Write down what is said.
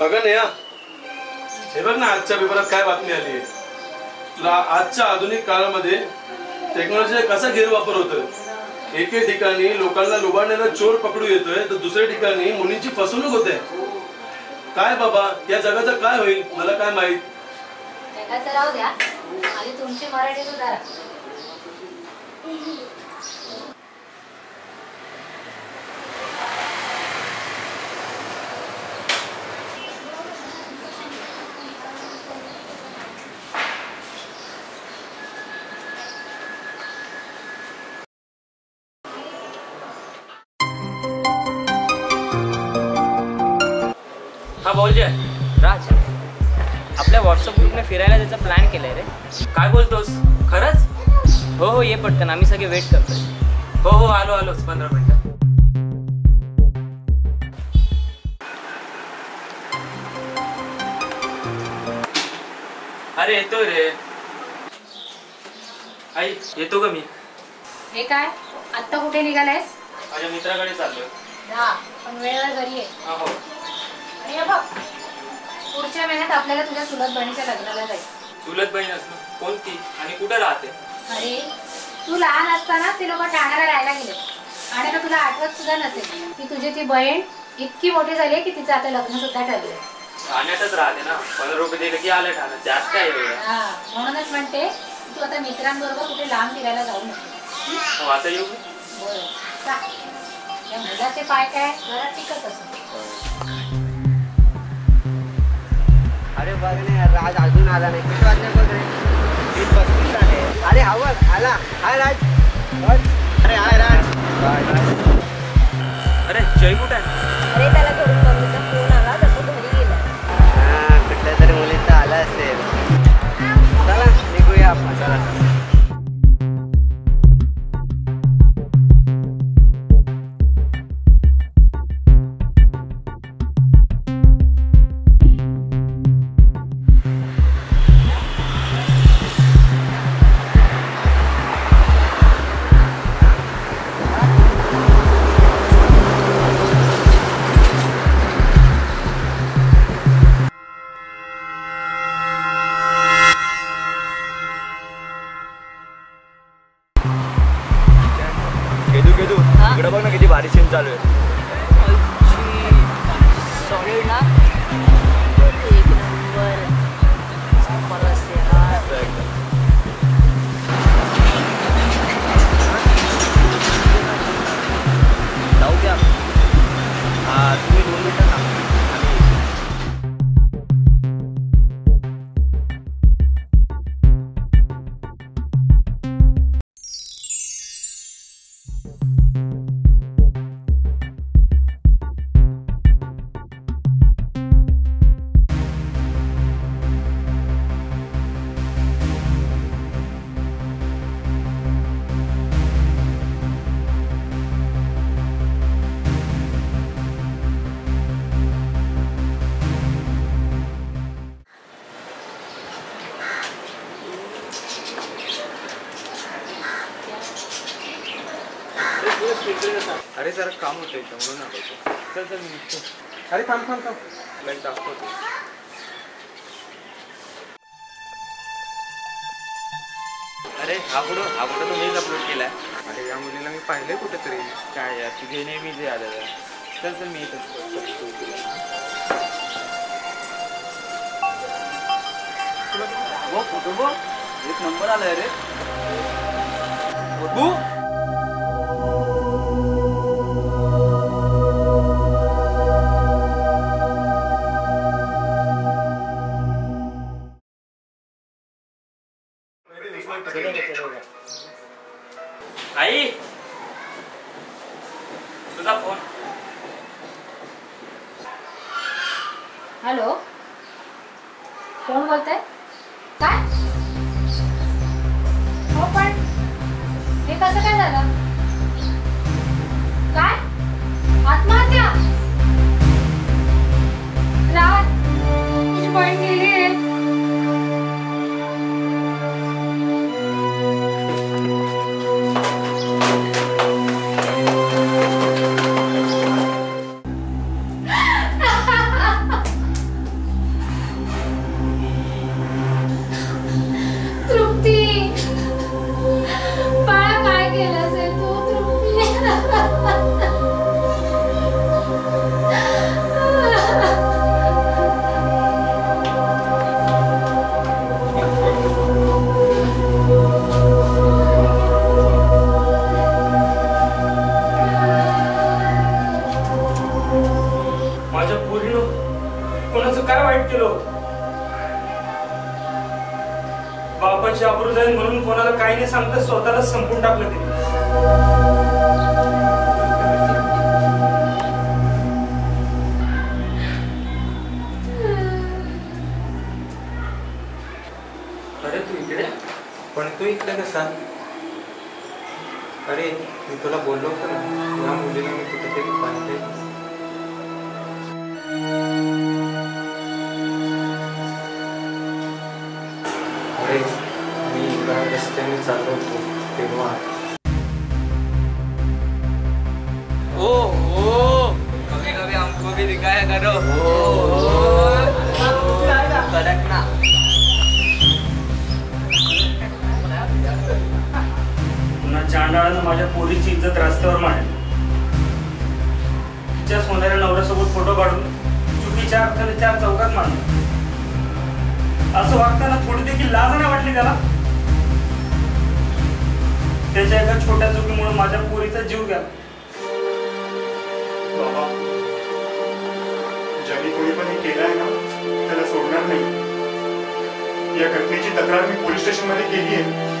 अगं नेहा, हे बघ ना आजच्या पेपरात काय बातमी आली आहे तुला. आजच्या आधुनिक काळामध्ये टेक्नॉलॉजीचा कसा गैरवापर होतोय. एके ठिकाणी लोकांना लुबाडण्याला चोर पकडू येतोय तर दुसऱ्या ठिकाणी मुलींची फसवणूक होते. काय बाबा, या जगाचं काय होईल मला काय माहित. जगाचं राहू द्या आणि तुमची मराठी सुधारा. हा बोल जय. राज, आपल्या व्हॉट्सअप ग्रुपने फिरायला जायचा प्लॅन केलाय रे. काय बोलतोस खरंच? हो ये पटकन, आम्ही सगळे वेट करतोय. हो आलोच 15 मिनिटात. अरे येतोय रे. आई येतो का मी? हे काय आत्ता कुठे निघालायस? माझ्या मित्राकडे चाललोय. जा, पण वेळेवर घरी ये. हो. आणि हे बघ, पुढच्या महिन्यात आपल्याला तुझ्या चुलत बहिणीच्या लग्नाला जायचं. चुलत बहीण असणं कोणती आणि कुठे राहते? अरे तू लहान असताना ते लोक ठाण्याला राहायला गेले आणि आता तुला आठवत सुद्धा नसेल की तुझी ती बहीण इतकी मोठी झाली की तिचं आता लग्न सुद्धा ठरलंय. ठाण्यातच राहते ना. 15 रुपये दिले की आलं ठाण्यात. त्यात काय एवढं? हा, म्हणूनच म्हणते तू आता मित्रांबरोबर कुठे लांब फिरायला जाऊ नको. हो आता येऊ. बरं जा. या मुलाचे पाय काय घरात टिकत असत. अरे बघ ना, राज अजून आला नाही. किती वाजले बघ रे? 3:35 झाले. अरे हवं आला. हाय राज. अरे हाय राज. अरे जय कुठे आहे? अरे त्याला घरून मम्मीचा फोन आला तर तो घरी गेला. हा, कुठल्या तरी मुलीचा आला असेल. चला निघूया आपण. चला. इकडे बघ ना किती भारी सीन चालू आहे. सॉरी ना, एक नंबर परस यार. जाऊ द्या. तुम्ही 2 मिनिटं थांबा. अरे जरा काम होतं इथं म्हणून आलो. चल मी निघतो. अरे थांब. लाईट दाखवतो. अरे हा फोटो तुम्हीच अपलोड केलाय. अरे या मुलीला मी पाहिलंय कुठेतरी. काय यार तुझे नेहमी जे आलेलं. चल मी इथं फोटो बघ, एक नंबर आलाय रे. फोटो आई तुझा फोन. हॅलो, कोण बोलतंय? काय? हो पण हे कसं काय झालं? काय आत्महत्या? राज, तुझी बहीण गेली आहे. आमची आबरू जाईल म्हणून कोणाला काही नाही सांगता स्वतःलाच संपून टाकलं तिने. अरे तू इकडे? पण तू इकडे कसा? अरे मी तुला बोललो होतो ना, या मुलीला मी कुठेतरी पाहिले. अरे मी एका रस्त्याने चाललो होतो तेव्हा. ओ कभी कभी हमको भी दिखाया करो. कडक ना. पुन्हा चांडाळानं माझ्या पोरीची इज्जत रस्त्यावर मांडली. तिच्याच होणाऱ्या नवऱ्यासोबत फोटो काढून चुकीच्या अर्थाने 4 चौकात मांडलं. असं वागताना थोडी देखील लाज नाही वाटली त्याला. त्याच्या एका छोट्या चुकीमुळे माझ्या पोरीचा जीव गेला. बाबा, ज्यांनी कोणी पण हे केलंय ना त्याला सोडणार नाही. या घटनेची तक्रार मी पोलीस स्टेशन मध्ये केली आहे.